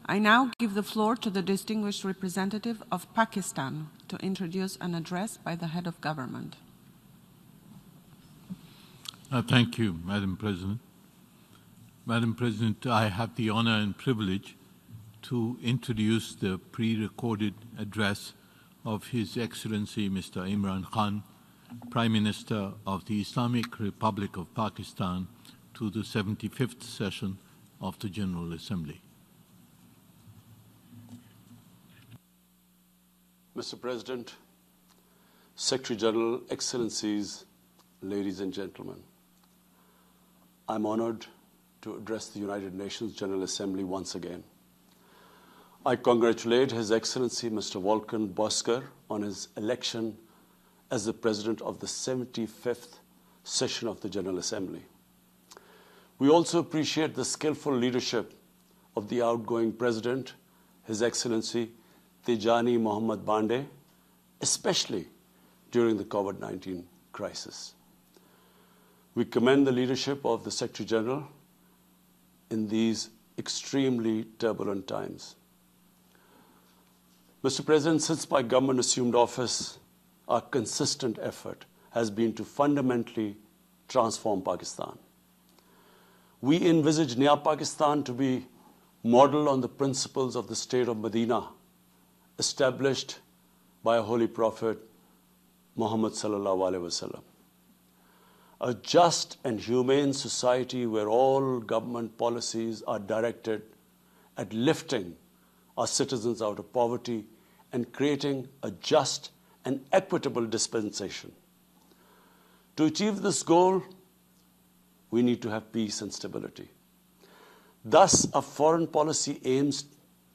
I now give the floor to the distinguished representative of Pakistan to introduce an address by the head of government. Thank you, Madam President. Madam President, I have the honor and privilege to introduce the pre-recorded address of His Excellency Mr. Imran Khan, Prime Minister of the Islamic Republic of Pakistan, to the 75th session of the General Assembly. Mr. President, Secretary General, Excellencies, ladies and gentlemen, I'm honored to address the United Nations General Assembly once again. I congratulate His Excellency Mr. Volkan Bozkır on his election as the President of the 75th session of the General Assembly. We also appreciate the skillful leadership of the outgoing President, His Excellency Tijani Mohammad Bande, especially during the COVID-19 crisis. We commend the leadership of the Secretary General in these extremely turbulent times. Mr. President, since my government assumed office, our consistent effort has been to fundamentally transform Pakistan. We envisage Naya Pakistan to be modeled on the principles of the state of Medina, established by a holy prophet, Muhammad sallallahu alaihi wasallam. A just and humane society where all government policies are directed at lifting our citizens out of poverty and creating a just and equitable dispensation. To achieve this goal, we need to have peace and stability. Thus, our foreign policy aims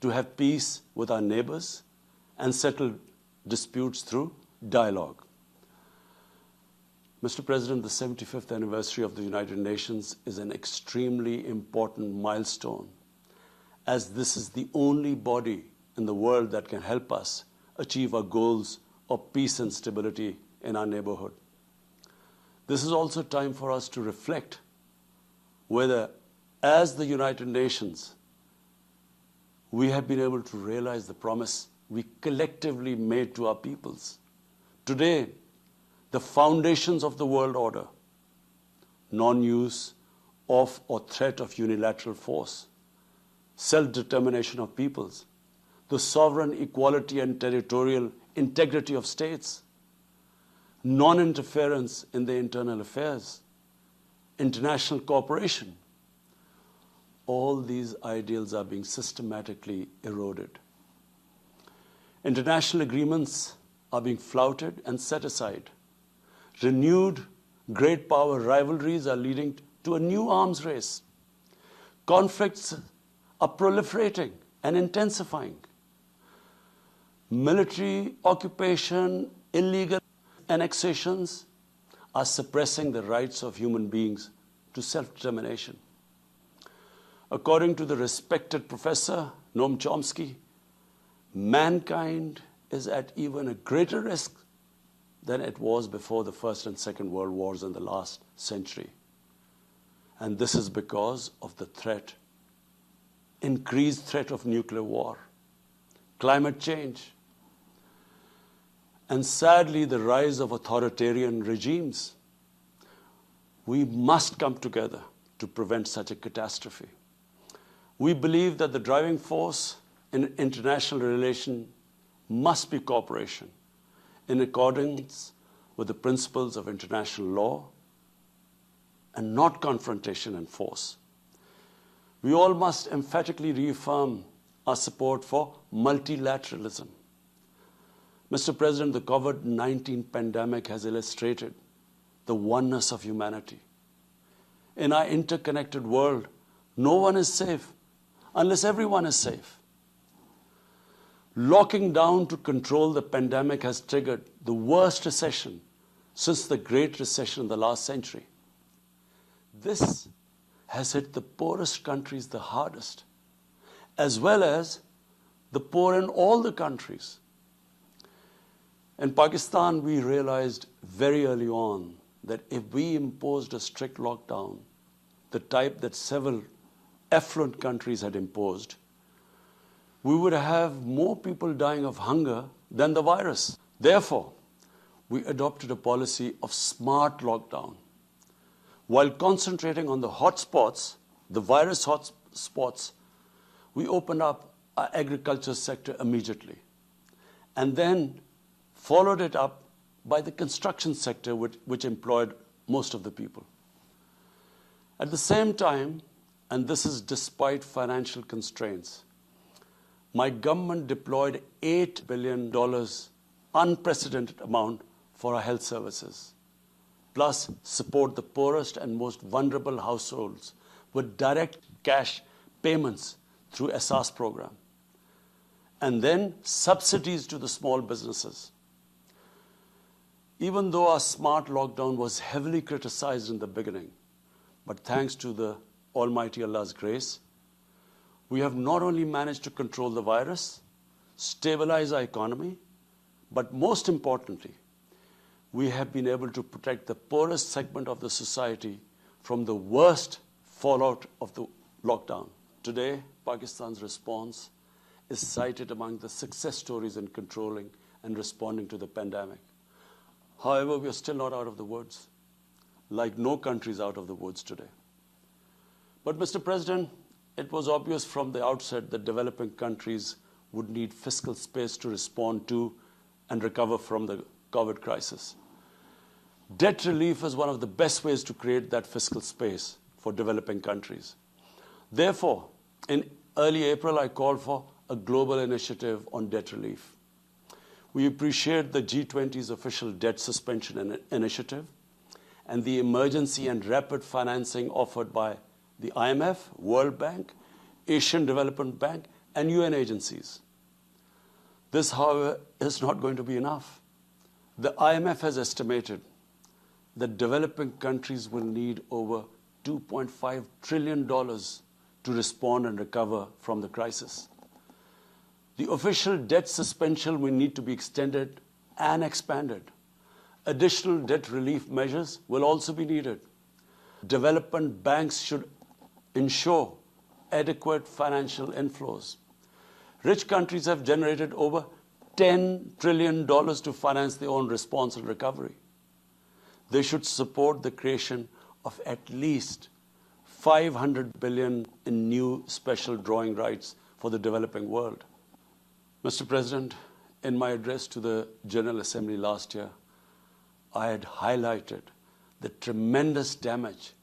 to have peace with our neighbors and settle disputes through dialogue. Mr. President, the 75th anniversary of the United Nations is an extremely important milestone, as this is the only body in the world that can help us achieve our goals of peace and stability in our neighborhood. This is also time for us to reflect whether, as the United Nations, we have been able to realize the promise we collectively made to our peoples. Today, the foundations of the world order, non-use of or threat of unilateral force, self-determination of peoples, the sovereign equality and territorial integrity of states, non-interference in their internal affairs, international cooperation, all these ideals are being systematically eroded. International agreements are being flouted and set aside. Renewed great power rivalries are leading to a new arms race. Conflicts are proliferating and intensifying. Military occupation, illegal annexations are suppressing the rights of human beings to self-determination. According to the respected professor Noam Chomsky, mankind is at even a greater risk than it was before the First and Second World Wars in the last century. And this is because of the threat, increased threat of nuclear war, climate change, and sadly the rise of authoritarian regimes. We must come together to prevent such a catastrophe. We believe that the driving force in international relations must be cooperation in accordance with the principles of international law and not confrontation and force. We all must emphatically reaffirm our support for multilateralism. Mr. President, the COVID-19 pandemic has illustrated the oneness of humanity. In our interconnected world, no one is safe unless everyone is safe. Locking down to control the pandemic has triggered the worst recession since the Great Recession in the last century. This has hit the poorest countries the hardest, as well as the poor in all the countries. In Pakistan, we realized very early on that if we imposed a strict lockdown, the type that several affluent countries had imposed, we would have more people dying of hunger than the virus. Therefore, we adopted a policy of smart lockdown. While concentrating on the hotspots, the virus hotspots, we opened up our agriculture sector immediately and then followed it up by the construction sector, which employed most of the people. At the same time, and this is despite financial constraints, my government deployed $8 billion, unprecedented amount, for our health services, plus support the poorest and most vulnerable households with direct cash payments through SARS program, and then subsidies to the small businesses. Even though our smart lockdown was heavily criticized in the beginning, but thanks to the Almighty Allah's grace, we have not only managed to control the virus, stabilize our economy, but most importantly, we have been able to protect the poorest segment of the society from the worst fallout of the lockdown. Today, Pakistan's response is cited among the success stories in controlling and responding to the pandemic. However, we are still not out of the woods, like no country is out of the woods today. But, Mr. President, it was obvious from the outset that developing countries would need fiscal space to respond to and recover from the COVID crisis. Debt relief is one of the best ways to create that fiscal space for developing countries. Therefore, in early April, I called for a global initiative on debt relief. We appreciate the G20's official debt suspension initiative and the emergency and rapid financing offered by the IMF, World Bank, Asian Development Bank, and UN agencies. This, however, is not going to be enough. The IMF has estimated that developing countries will need over $2.5 trillion to respond and recover from the crisis. The official debt suspension will need to be extended and expanded. Additional debt relief measures will also be needed. Development banks should ensure adequate financial inflows. Rich countries have generated over $10 trillion to finance their own response and recovery. They should support the creation of at least $500 billion in new special drawing rights for the developing world. Mr. President, in my address to the General Assembly last year, I had highlighted the tremendous damage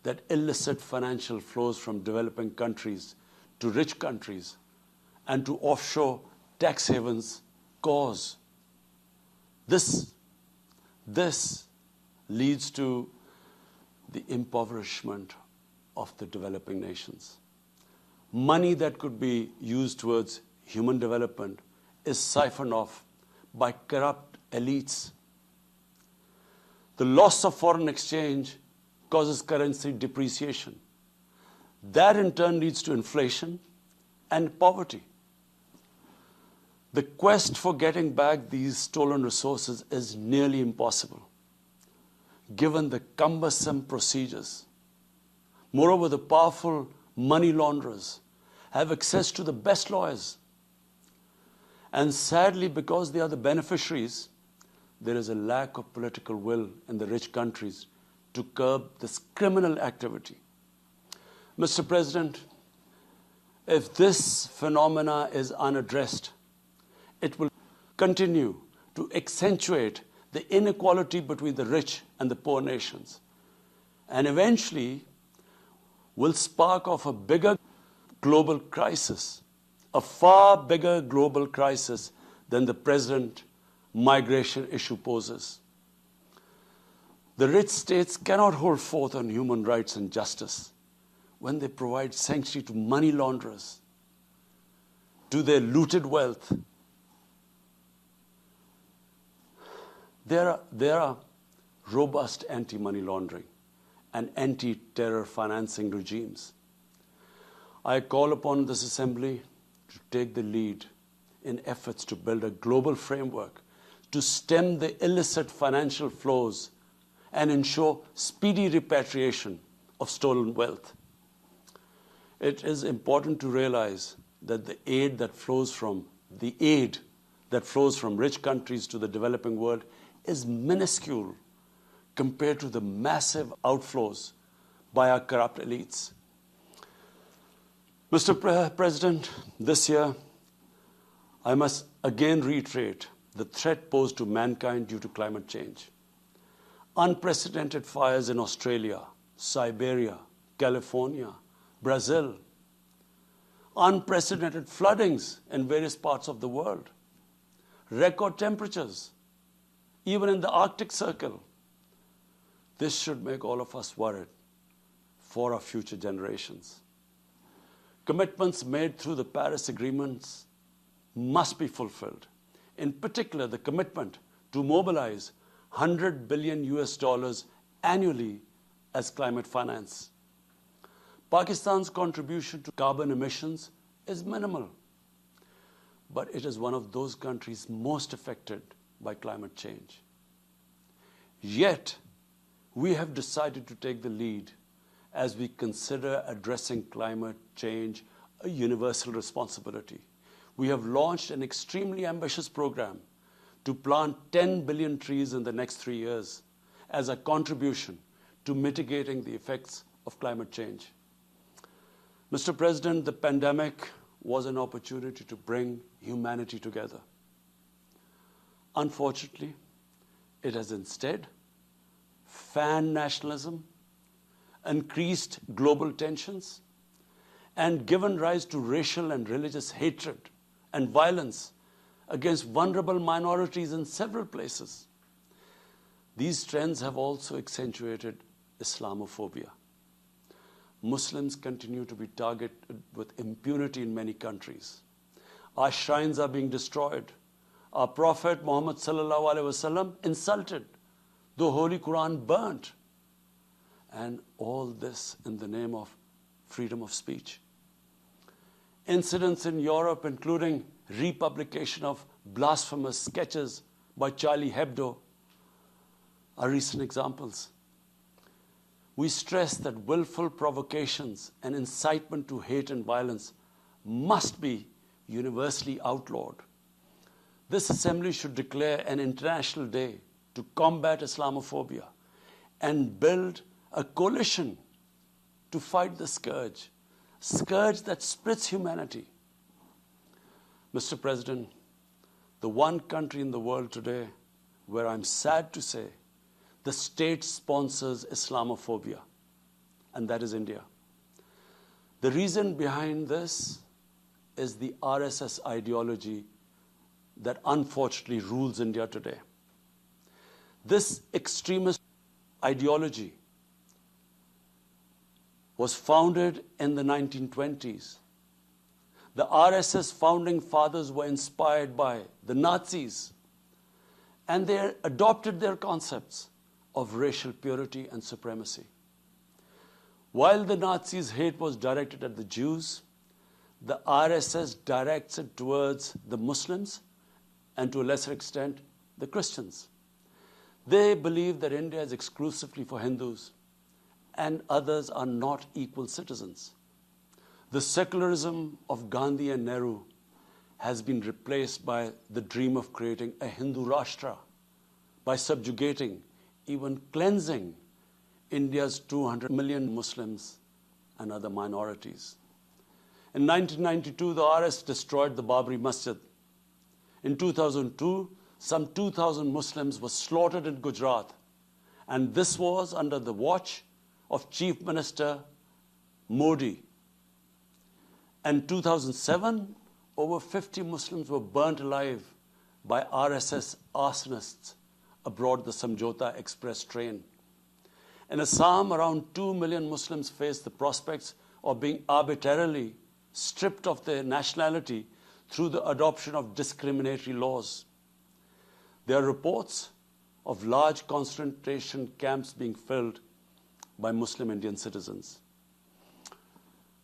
that illicit financial flows from developing countries to rich countries and to offshore tax havens cause. This leads to the impoverishment of the developing nations. Money that could be used towards human development is siphoned off by corrupt elites. The loss of foreign exchange causes currency depreciation. That in turn leads to inflation and poverty. The quest for getting back these stolen resources is nearly impossible, given the cumbersome procedures. Moreover, the powerful money launderers have access to the best lawyers. And sadly, because they are the beneficiaries, there is a lack of political will in the rich countries to curb this criminal activity. Mr. President, if this phenomena is unaddressed, it will continue to accentuate the inequality between the rich and the poor nations, and eventually will spark off a bigger global crisis, a far bigger global crisis than the present migration issue poses. The rich states cannot hold forth on human rights and justice when they provide sanctuary to money launderers, to their looted wealth. There are robust anti-money laundering and anti-terror financing regimes. I call upon this Assembly to take the lead in efforts to build a global framework to stem the illicit financial flows and ensure speedy repatriation of stolen wealth. It is important to realize that the aid that flows from rich countries to the developing world is minuscule compared to the massive outflows by our corrupt elites. Mr. President, this year, I must again reiterate the threat posed to mankind due to climate change. Unprecedented fires in Australia, Siberia, California, Brazil. Unprecedented floodings in various parts of the world. Record temperatures, even in the Arctic Circle. This should make all of us worried for our future generations. Commitments made through the Paris agreements must be fulfilled. In particular, the commitment to mobilize $100 billion annually as climate finance. Pakistan's contribution to carbon emissions is minimal, but it is one of those countries most affected by climate change. Yet, we have decided to take the lead as we consider addressing climate change a universal responsibility. We have launched an extremely ambitious program to plant 10 billion trees in the next 3 years as a contribution to mitigating the effects of climate change. Mr. President, the pandemic was an opportunity to bring humanity together. Unfortunately, it has instead fanned nationalism, increased global tensions, and given rise to racial and religious hatred and violence against vulnerable minorities in several places. These trends have also accentuated Islamophobia. Muslims continue to be targeted with impunity in many countries. Our shrines are being destroyed. Our Prophet Muhammad sallallahu alaihi wasallam insulted. The Holy Quran burnt. And all this in the name of freedom of speech. Incidents in Europe, including republication of blasphemous sketches by Charlie Hebdo, are recent examples. We stress that willful provocations and incitement to hate and violence must be universally outlawed. This assembly should declare an international day to combat Islamophobia and build a coalition to fight the scourge that splits humanity. Mr. President, the one country in the world today where I'm sad to say the state sponsors Islamophobia, and that is India. The reason behind this is the RSS ideology that unfortunately rules India today. This extremist ideology was founded in the 1920s. The RSS founding fathers were inspired by the Nazis, and they adopted their concepts of racial purity and supremacy. While the Nazis' hate was directed at the Jews, the RSS directs it towards the Muslims and to a lesser extent, the Christians. They believe that India is exclusively for Hindus and others are not equal citizens. The secularism of Gandhi and Nehru has been replaced by the dream of creating a Hindu Rashtra by subjugating, even cleansing, India's 200 million Muslims and other minorities. In 1992, the RSS destroyed the Babri Masjid. In 2002, some 2,000 Muslims were slaughtered in Gujarat, and this was under the watch of Chief Minister Modi. In 2007, over 50 Muslims were burnt alive by RSS arsonists aboard the Samjhota Express train. In Assam, around 2 million Muslims face the prospects of being arbitrarily stripped of their nationality through the adoption of discriminatory laws. There are reports of large concentration camps being filled by Muslim Indian citizens.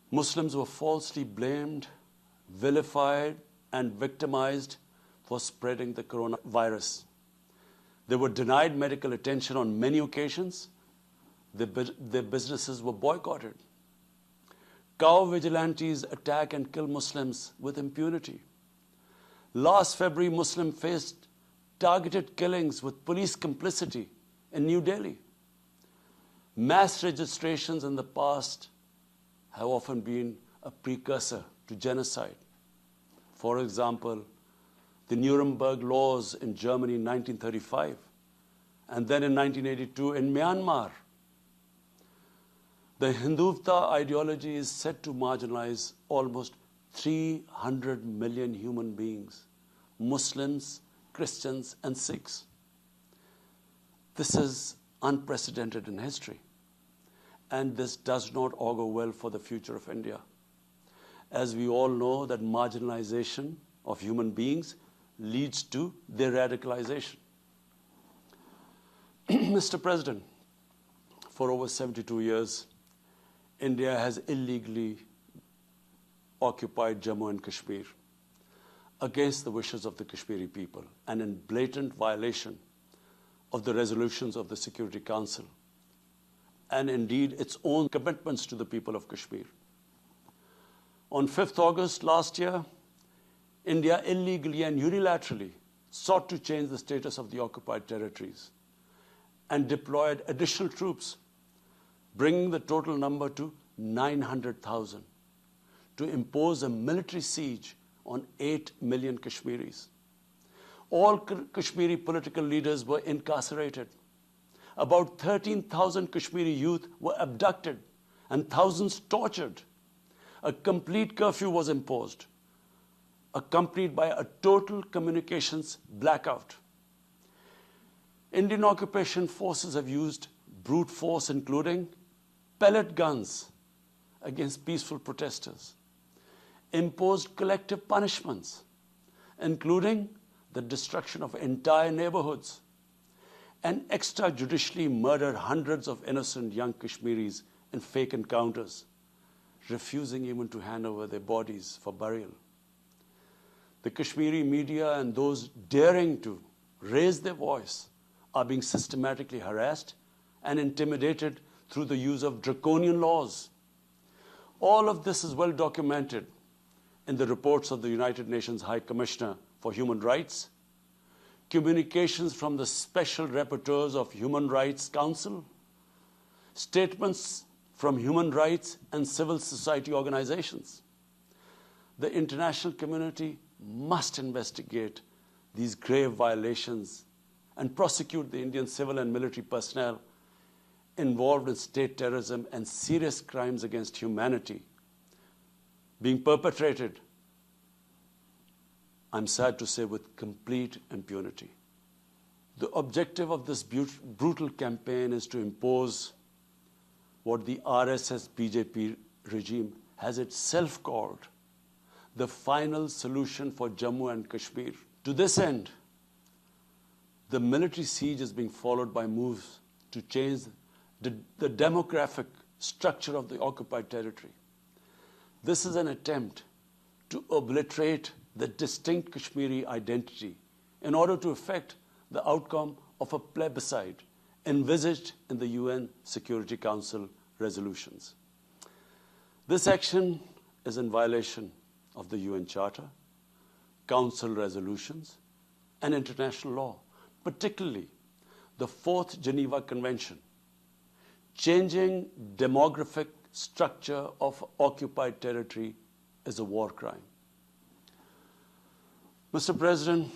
Muslims were falsely blamed, vilified, and victimized for spreading the coronavirus. They were denied medical attention on many occasions. Their businesses were boycotted. Cow vigilantes attack and kill Muslims with impunity. Last February, Muslim faced targeted killings with police complicity in New Delhi. Mass registrations in the past have often been a precursor to genocide. For example, the Nuremberg laws in Germany in 1935, and then in 1982 in Myanmar. The Hindutva ideology is set to marginalize almost 300 million human beings, Muslims, Christians, and Sikhs. This is unprecedented in history, and this does not augur well for the future of India. As we all know, that marginalization of human beings leads to their radicalization. Mr. President, for over 72 years, India has illegally occupied Jammu and Kashmir against the wishes of the Kashmiri people and in blatant violation of the resolutions of the Security Council and indeed its own commitments to the people of Kashmir. On 5th August last year, India illegally and unilaterally sought to change the status of the occupied territories and deployed additional troops, bringing the total number to 900,000, to impose a military siege on 8 million Kashmiris. All Kashmiri political leaders were incarcerated. About 13,000 Kashmiri youth were abducted and thousands tortured. A complete curfew was imposed, accompanied by a total communications blackout. Indian occupation forces have used brute force, including pellet guns against peaceful protesters, imposed collective punishments, including the destruction of entire neighborhoods, and extrajudicially murdered hundreds of innocent young Kashmiris in fake encounters, refusing even to hand over their bodies for burial. The Kashmiri media and those daring to raise their voice are being systematically harassed and intimidated through the use of draconian laws. All of this is well documented in the reports of the United Nations High Commissioner for Human Rights, communications from the Special Rapporteurs of Human Rights Council, statements from human rights and civil society organizations. The international community must investigate these grave violations and prosecute the Indian civil and military personnel involved in state terrorism and serious crimes against humanity being perpetrated, I'm sad to say, with complete impunity. The objective of this brutal campaign is to impose what the RSS-BJP regime has itself called the final solution for Jammu and Kashmir. To this end, the military siege is being followed by moves to change the demographic structure of the occupied territory. This is an attempt to obliterate the distinct Kashmiri identity in order to effect the outcome of a plebiscite envisaged in the UN Security Council resolutions. This action is in violation of the UN Charter, Council resolutions, and international law, particularly the 4th Geneva Convention. Changing demographic structure of occupied territory is a war crime. Mr. President,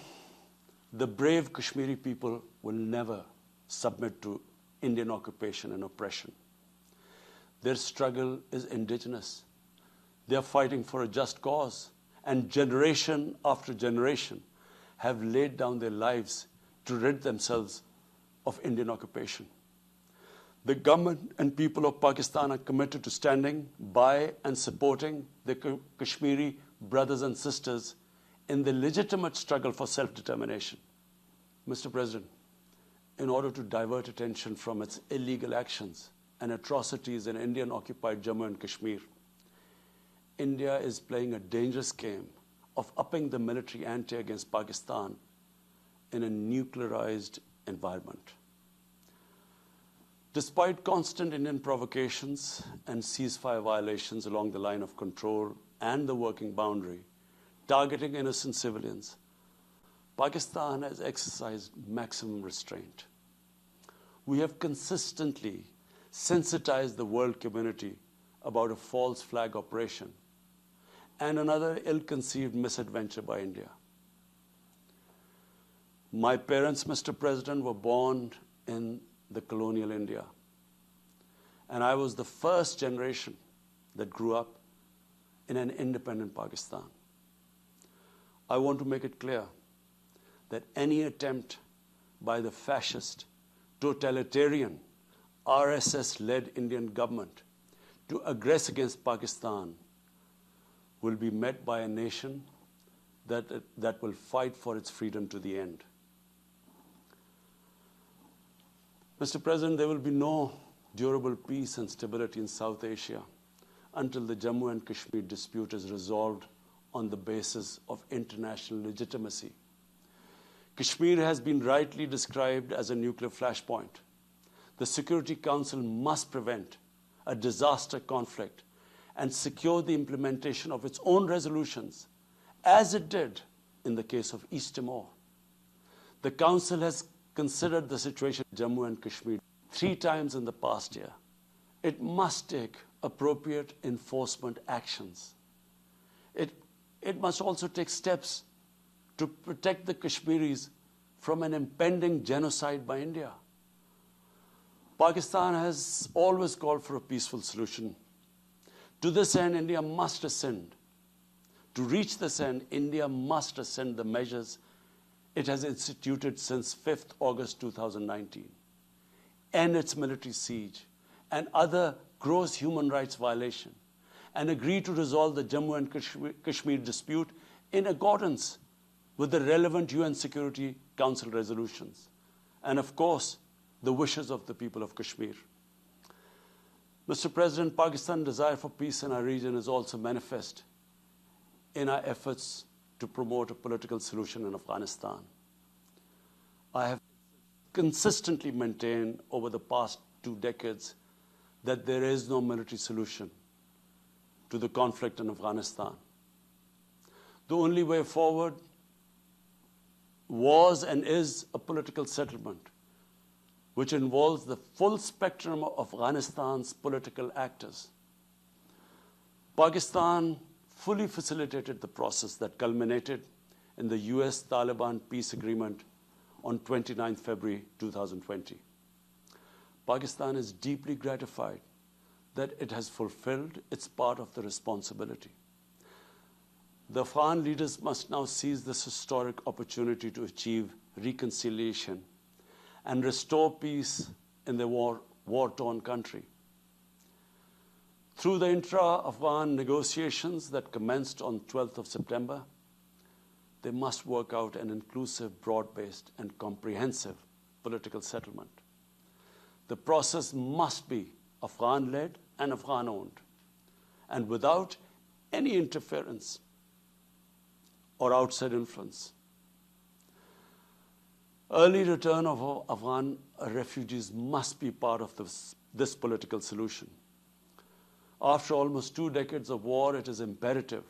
the brave Kashmiri people will never submit to Indian occupation and oppression. Their struggle is indigenous. They are fighting for a just cause, and generation after generation have laid down their lives to rid themselves of Indian occupation. The government and people of Pakistan are committed to standing by and supporting the Kashmiri brothers and sisters in the legitimate struggle for self-determination. Mr. President, in order to divert attention from its illegal actions and atrocities in Indian-occupied Jammu and Kashmir, India is playing a dangerous game of upping the military ante against Pakistan in a nuclearized environment. Despite constant Indian provocations and ceasefire violations along the line of control and the working boundary, targeting innocent civilians, Pakistan has exercised maximum restraint. We have consistently sensitized the world community about a false flag operation and another ill-conceived misadventure by India. My parents, Mr. President, were born in the colonial India, and I was the first generation that grew up in an independent Pakistan. I want to make it clear that any attempt by the fascist, totalitarian, RSS-led Indian government to aggress against Pakistan will be met by a nation that will fight for its freedom to the end. Mr. President, there will be no durable peace and stability in South Asia until the Jammu and Kashmir dispute is resolved on the basis of international legitimacy. Kashmir has been rightly described as a nuclear flashpoint. The Security Council must prevent a disaster conflict and secure the implementation of its own resolutions, as it did in the case of East Timor. The Council has considered the situation in Jammu and Kashmir 3 times in the past year. It must take appropriate enforcement actions. It must also take steps to protect the Kashmiris from an impending genocide by India. Pakistan has always called for a peaceful solution. To this end, India must rescind. To reach this end, India must rescind the measures it has instituted since 5th August 2019, end its military siege and other gross human rights violations, and agree to resolve the Jammu and Kashmir dispute in accordance with the relevant UN Security Council resolutions, and of course, the wishes of the people of Kashmir. Mr. President, Pakistan's desire for peace in our region is also manifest in our efforts to promote a political solution in Afghanistan. I have consistently maintained over the past 2 decades that there is no military solution to the conflict in Afghanistan. The only way forward was and is a political settlement which involves the full spectrum of Afghanistan's political actors. Pakistan fully facilitated the process that culminated in the US-Taliban peace agreement on 29 February 2020. Pakistan is deeply gratified that it has fulfilled its part of the responsibility. The Afghan leaders must now seize this historic opportunity to achieve reconciliation and restore peace in the war-torn country. Through the intra-Afghan negotiations that commenced on 12th of September, they must work out an inclusive, broad-based, and comprehensive political settlement. The process must be Afghan-led and Afghan-owned, and without any interference or outside influence. Early return of Afghan refugees must be part of this political solution. After almost 2 decades of war, it is imperative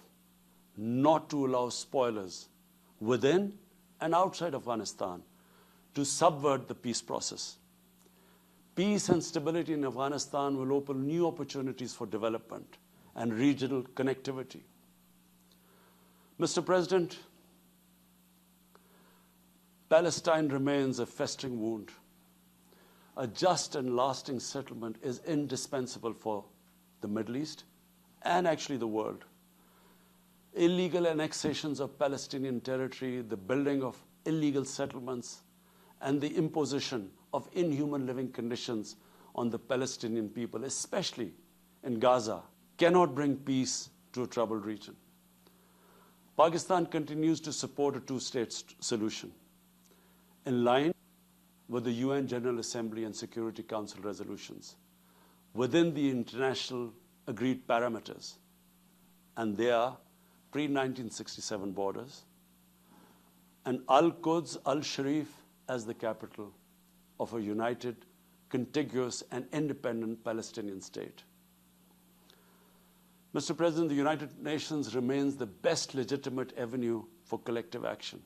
not to allow spoilers within and outside Afghanistan to subvert the peace process. Peace and stability in Afghanistan will open new opportunities for development and regional connectivity. Mr. President, Palestine remains a festering wound. A just and lasting settlement is indispensable for the Middle East and actually the world. Illegal annexations of Palestinian territory, the building of illegal settlements, and the imposition of inhuman living conditions on the Palestinian people, especially in Gaza, cannot bring peace to a troubled region. Pakistan continues to support a 2-state solution in line with the UN General Assembly and Security Council resolutions within the international agreed parameters, and they are pre-1967 borders, and Al-Quds, Al-Sharif as the capital of a united contiguous and independent Palestinian state. Mr. President, the United Nations remains the best legitimate avenue for collective action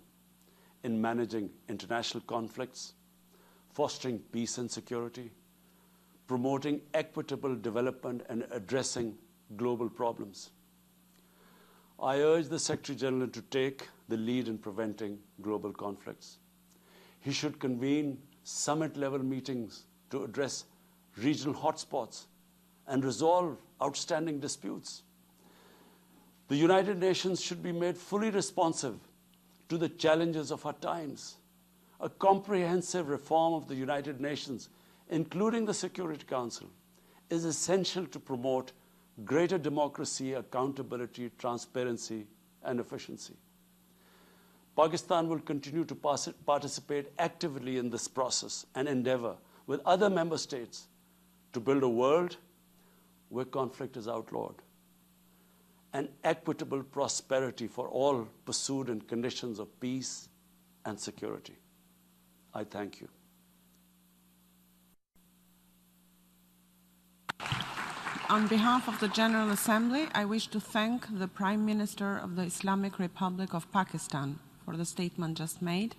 in managing international conflicts, fostering peace and security, promoting equitable development, and addressing global problems. I urge the Secretary General to take the lead in preventing global conflicts. He should convene summit-level meetings to address regional hotspots and resolve outstanding disputes. The United Nations should be made fully responsive to the challenges of our times. A comprehensive reform of the United Nations, including the Security Council, is essential to promote greater democracy, accountability, transparency, and efficiency. Pakistan will continue to participate actively in this process and endeavor with other member states to build a world where conflict is outlawed and equitable prosperity for all pursued in conditions of peace and security. I thank you. On behalf of the General Assembly, I wish to thank the Prime Minister of the Islamic Republic of Pakistan for the statement just made.